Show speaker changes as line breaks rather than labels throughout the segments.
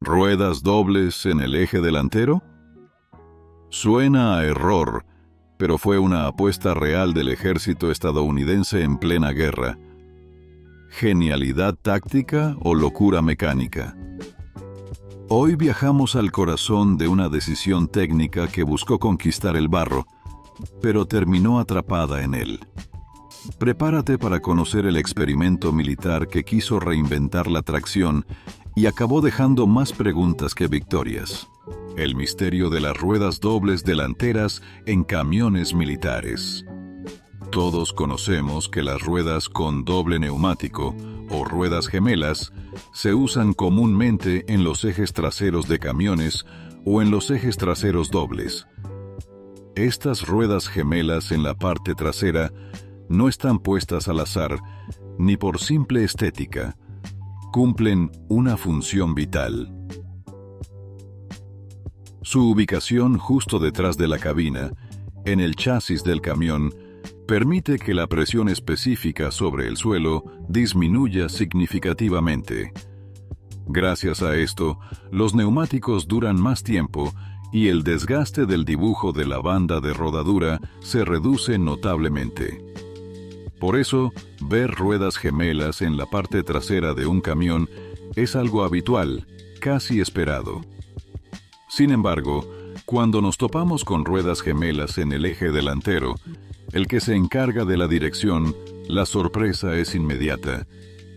¿Ruedas dobles en el eje delantero? Suena a error, pero fue una apuesta real del ejército estadounidense en plena guerra. ¿Genialidad táctica o locura mecánica? Hoy viajamos al corazón de una decisión técnica que buscó conquistar el barro, pero terminó atrapada en él. Prepárate para conocer el experimento militar que quiso reinventar la tracción y acabó dejando más preguntas que victorias. El misterio de las ruedas dobles delanteras en camiones militares. Todos conocemos que las ruedas con doble neumático o ruedas gemelas se usan comúnmente en los ejes traseros de camiones o en los ejes traseros dobles. Estas ruedas gemelas en la parte trasera no están puestas al azar ni por simple estética. Cumplen una función vital. Su ubicación justo detrás de la cabina, en el chasis del camión, permite que la presión específica sobre el suelo disminuya significativamente. Gracias a esto, los neumáticos duran más tiempo y el desgaste del dibujo de la banda de rodadura se reduce notablemente. Por eso, ver ruedas gemelas en la parte trasera de un camión es algo habitual, casi esperado. Sin embargo, cuando nos topamos con ruedas gemelas en el eje delantero, el que se encarga de la dirección, la sorpresa es inmediata.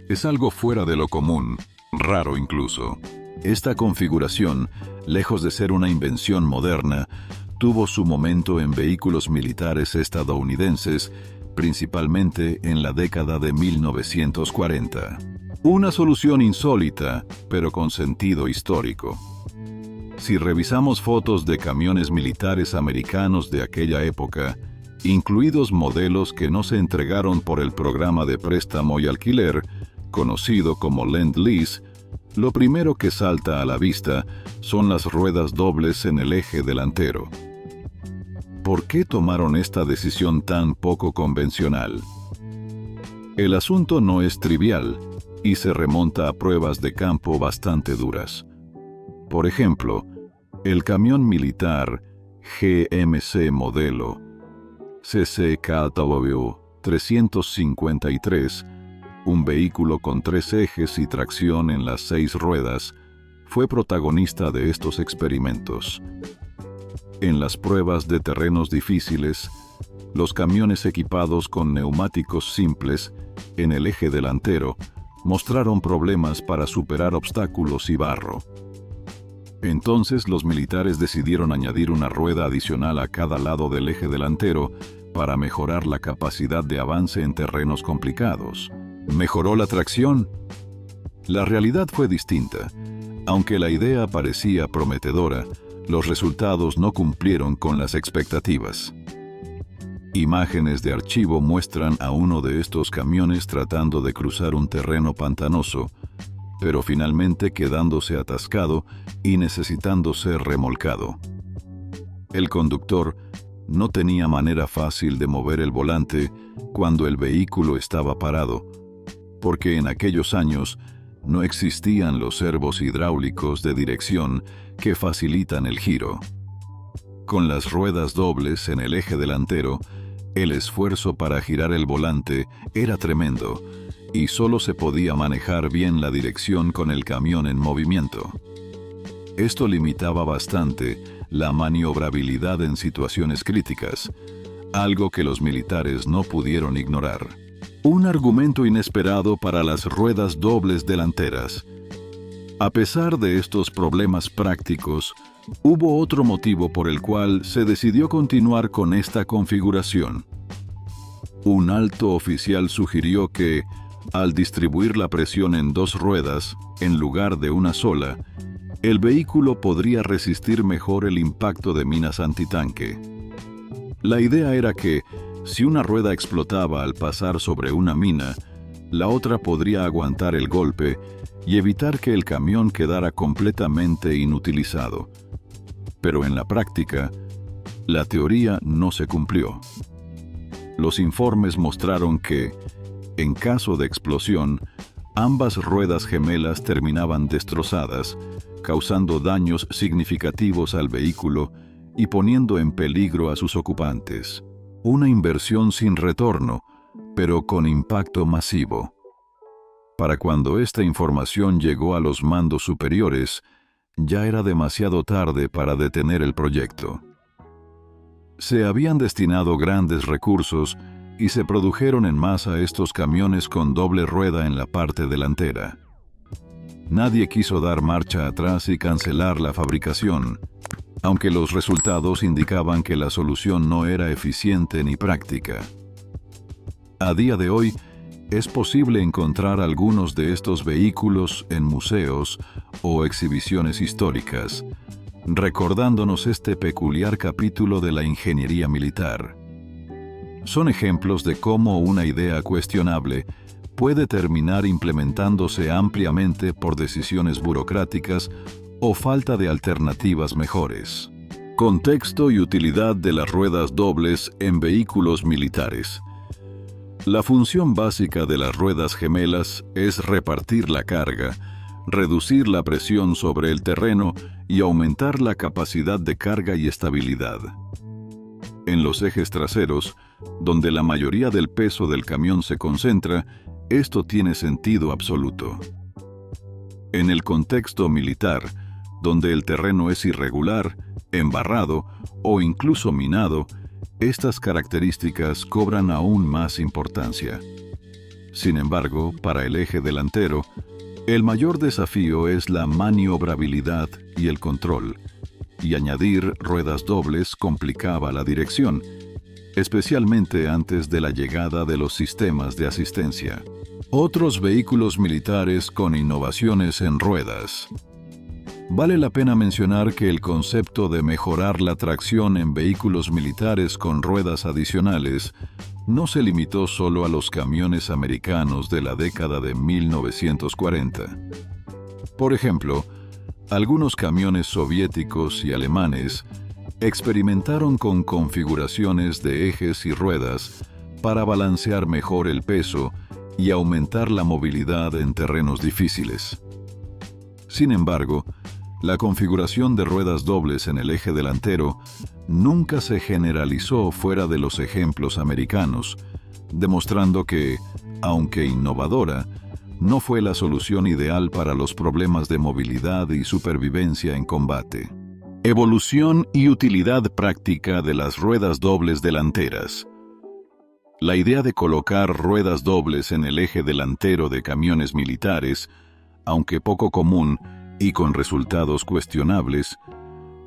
Es algo fuera de lo común, raro incluso. Esta configuración, lejos de ser una invención moderna, tuvo su momento en vehículos militares estadounidenses, principalmente en la década de 1940. Una solución insólita, pero con sentido histórico. Si revisamos fotos de camiones militares americanos de aquella época, incluidos modelos que no se entregaron por el programa de préstamo y alquiler, conocido como Lend-Lease, lo primero que salta a la vista son las ruedas dobles en el eje delantero. ¿Por qué tomaron esta decisión tan poco convencional? El asunto no es trivial y se remonta a pruebas de campo bastante duras. Por ejemplo, el camión militar GMC modelo CCKW 353, un vehículo con 3 ejes y tracción en las 6 ruedas, fue protagonista de estos experimentos. En las pruebas de terrenos difíciles, los camiones equipados con neumáticos simples en el eje delantero mostraron problemas para superar obstáculos y barro. Entonces los militares decidieron añadir una rueda adicional a cada lado del eje delantero para mejorar la capacidad de avance en terrenos complicados. ¿Mejoró la tracción? La realidad fue distinta. Aunque la idea parecía prometedora, los resultados no cumplieron con las expectativas. Imágenes de archivo muestran a uno de estos camiones tratando de cruzar un terreno pantanoso, pero finalmente quedándose atascado y necesitando ser remolcado. El conductor no tenía manera fácil de mover el volante cuando el vehículo estaba parado, porque en aquellos años no existían los servos hidráulicos de dirección que facilitan el giro. Con las ruedas dobles en el eje delantero, el esfuerzo para girar el volante era tremendo y solo se podía manejar bien la dirección con el camión en movimiento. Esto limitaba bastante la maniobrabilidad en situaciones críticas, algo que los militares no pudieron ignorar. Un argumento inesperado para las ruedas dobles delanteras. A pesar de estos problemas prácticos, hubo otro motivo por el cual se decidió continuar con esta configuración. Un alto oficial sugirió que, al distribuir la presión en 2 ruedas, en lugar de una sola, el vehículo podría resistir mejor el impacto de minas antitanque. La idea era que, si una rueda explotaba al pasar sobre una mina, la otra podría aguantar el golpe y evitar que el camión quedara completamente inutilizado. Pero en la práctica, la teoría no se cumplió. Los informes mostraron que, en caso de explosión, ambas ruedas gemelas terminaban destrozadas, causando daños significativos al vehículo y poniendo en peligro a sus ocupantes. Una inversión sin retorno, pero con impacto masivo. Para cuando esta información llegó a los mandos superiores, ya era demasiado tarde para detener el proyecto. Se habían destinado grandes recursos y se produjeron en masa estos camiones con doble rueda en la parte delantera. Nadie quiso dar marcha atrás y cancelar la fabricación, aunque los resultados indicaban que la solución no era eficiente ni práctica. A día de hoy, es posible encontrar algunos de estos vehículos en museos o exhibiciones históricas, recordándonos este peculiar capítulo de la ingeniería militar. Son ejemplos de cómo una idea cuestionable puede terminar implementándose ampliamente por decisiones burocráticas o falta de alternativas mejores. Contexto y utilidad de las ruedas dobles en vehículos militares. La función básica de las ruedas gemelas es repartir la carga, reducir la presión sobre el terreno y aumentar la capacidad de carga y estabilidad. En los ejes traseros, donde la mayoría del peso del camión se concentra, esto tiene sentido absoluto. En el contexto militar, donde el terreno es irregular, embarrado o incluso minado, estas características cobran aún más importancia. Sin embargo, para el eje delantero, el mayor desafío es la maniobrabilidad y el control, y añadir ruedas dobles complicaba la dirección, especialmente antes de la llegada de los sistemas de asistencia. Otros vehículos militares con innovaciones en ruedas. Vale la pena mencionar que el concepto de mejorar la tracción en vehículos militares con ruedas adicionales no se limitó solo a los camiones americanos de la década de 1940. Por ejemplo, algunos camiones soviéticos y alemanes experimentaron con configuraciones de ejes y ruedas para balancear mejor el peso y aumentar la movilidad en terrenos difíciles. Sin embargo, la configuración de ruedas dobles en el eje delantero nunca se generalizó fuera de los ejemplos americanos, demostrando que, aunque innovadora, no fue la solución ideal para los problemas de movilidad y supervivencia en combate. Evolución y utilidad práctica de las ruedas dobles delanteras. La idea de colocar ruedas dobles en el eje delantero de camiones militares, aunque poco común y con resultados cuestionables,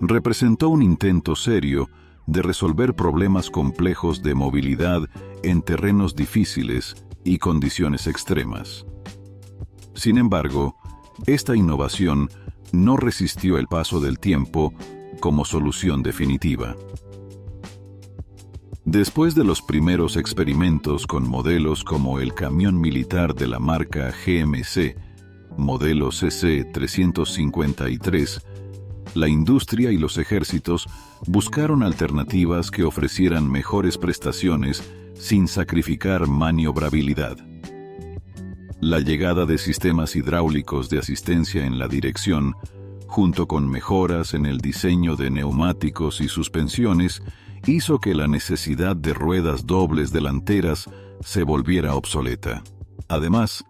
representó un intento serio de resolver problemas complejos de movilidad en terrenos difíciles y condiciones extremas. Sin embargo, esta innovación no resistió el paso del tiempo como solución definitiva. Después de los primeros experimentos con modelos como el camión militar de la marca GMC, modelo CC-353, la industria y los ejércitos buscaron alternativas que ofrecieran mejores prestaciones sin sacrificar maniobrabilidad. La llegada de sistemas hidráulicos de asistencia en la dirección, junto con mejoras en el diseño de neumáticos y suspensiones, hizo que la necesidad de ruedas dobles delanteras se volviera obsoleta. Además,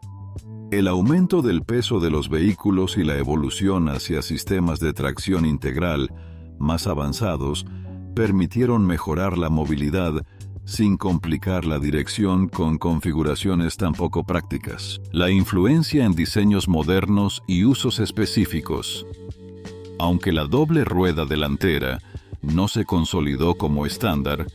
el aumento del peso de los vehículos y la evolución hacia sistemas de tracción integral más avanzados permitieron mejorar la movilidad sin complicar la dirección con configuraciones tan poco prácticas. La influencia en diseños modernos y usos específicos. Aunque la doble rueda delantera no se consolidó como estándar,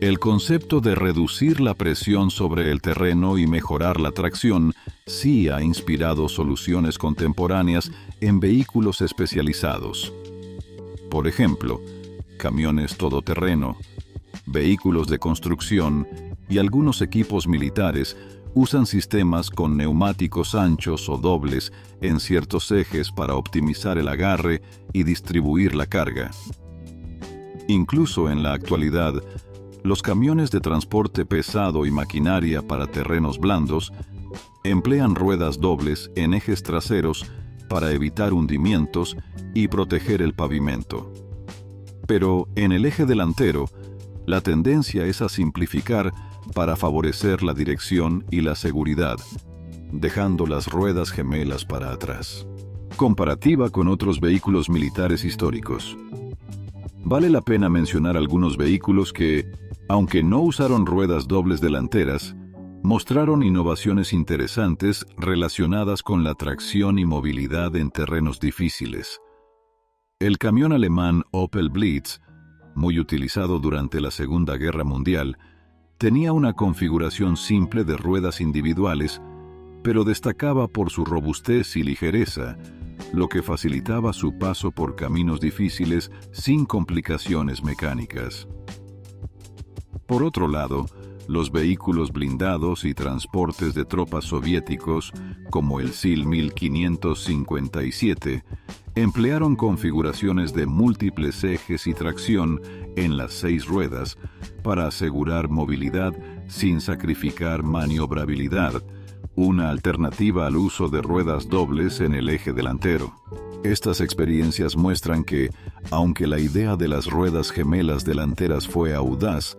el concepto de reducir la presión sobre el terreno y mejorar la tracción sí ha inspirado soluciones contemporáneas en vehículos especializados. Por ejemplo, camiones todoterreno, vehículos de construcción y algunos equipos militares usan sistemas con neumáticos anchos o dobles en ciertos ejes para optimizar el agarre y distribuir la carga. Incluso en la actualidad, los camiones de transporte pesado y maquinaria para terrenos blandos emplean ruedas dobles en ejes traseros para evitar hundimientos y proteger el pavimento. Pero en el eje delantero, la tendencia es a simplificar para favorecer la dirección y la seguridad, dejando las ruedas gemelas para atrás. Comparativa con otros vehículos militares históricos. Vale la pena mencionar algunos vehículos que, aunque no usaron ruedas dobles delanteras, mostraron innovaciones interesantes relacionadas con la tracción y movilidad en terrenos difíciles. El camión alemán Opel Blitz, muy utilizado durante la Segunda Guerra Mundial, tenía una configuración simple de ruedas individuales, pero destacaba por su robustez y ligereza, lo que facilitaba su paso por caminos difíciles sin complicaciones mecánicas. Por otro lado, los vehículos blindados y transportes de tropas soviéticos, como el SIL-1557, emplearon configuraciones de múltiples ejes y tracción en las 6 ruedas para asegurar movilidad sin sacrificar maniobrabilidad, una alternativa al uso de ruedas dobles en el eje delantero. Estas experiencias muestran que, aunque la idea de las ruedas gemelas delanteras fue audaz,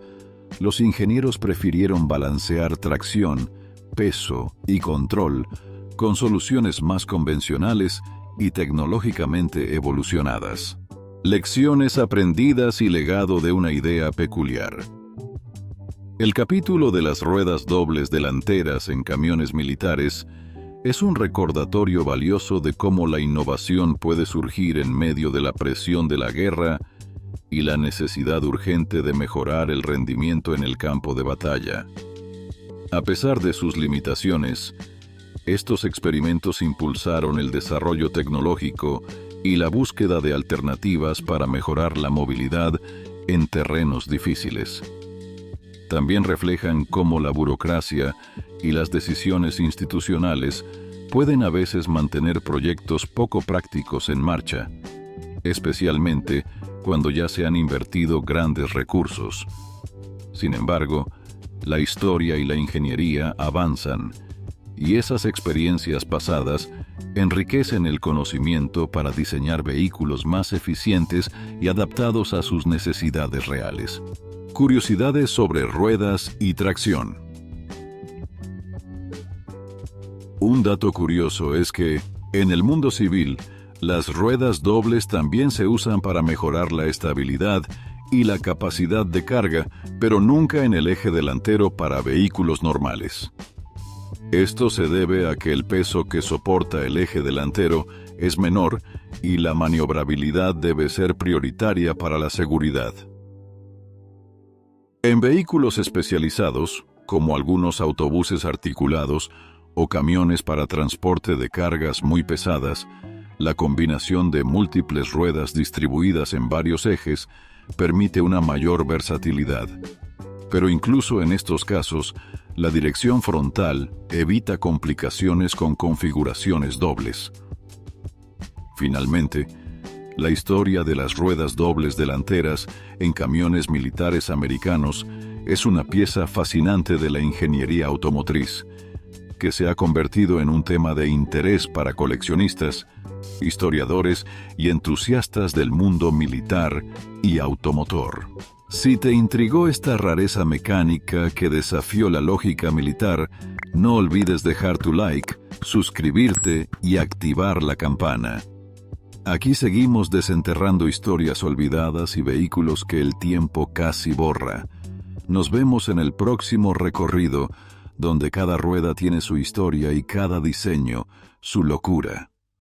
los ingenieros prefirieron balancear tracción, peso y control con soluciones más convencionales y tecnológicamente evolucionadas. Lecciones aprendidas y legado de una idea peculiar. El capítulo de las ruedas dobles delanteras en camiones militares es un recordatorio valioso de cómo la innovación puede surgir en medio de la presión de la guerra y la necesidad urgente de mejorar el rendimiento en el campo de batalla. A pesar de sus limitaciones, estos experimentos impulsaron el desarrollo tecnológico y la búsqueda de alternativas para mejorar la movilidad en terrenos difíciles. También reflejan cómo la burocracia y las decisiones institucionales pueden a veces mantener proyectos poco prácticos en marcha, especialmente cuando ya se han invertido grandes recursos. Sin embargo, la historia y la ingeniería avanzan, y esas experiencias pasadas enriquecen el conocimiento para diseñar vehículos más eficientes y adaptados a sus necesidades reales. Curiosidades sobre ruedas y tracción. Un dato curioso es que, en el mundo civil, las ruedas dobles también se usan para mejorar la estabilidad y la capacidad de carga, pero nunca en el eje delantero para vehículos normales. Esto se debe a que el peso que soporta el eje delantero es menor y la maniobrabilidad debe ser prioritaria para la seguridad. En vehículos especializados, como algunos autobuses articulados o camiones para transporte de cargas muy pesadas, la combinación de múltiples ruedas distribuidas en varios ejes permite una mayor versatilidad. Pero incluso en estos casos, la dirección frontal evita complicaciones con configuraciones dobles. Finalmente, la historia de las ruedas dobles delanteras en camiones militares americanos es una pieza fascinante de la ingeniería automotriz, que se ha convertido en un tema de interés para coleccionistas, historiadores y entusiastas del mundo militar y automotor. Si te intrigó esta rareza mecánica que desafió la lógica militar, no olvides dejar tu like, suscribirte y activar la campana. Aquí seguimos desenterrando historias olvidadas y vehículos que el tiempo casi borra. Nos vemos en el próximo recorrido, donde cada rueda tiene su historia y cada diseño, su locura.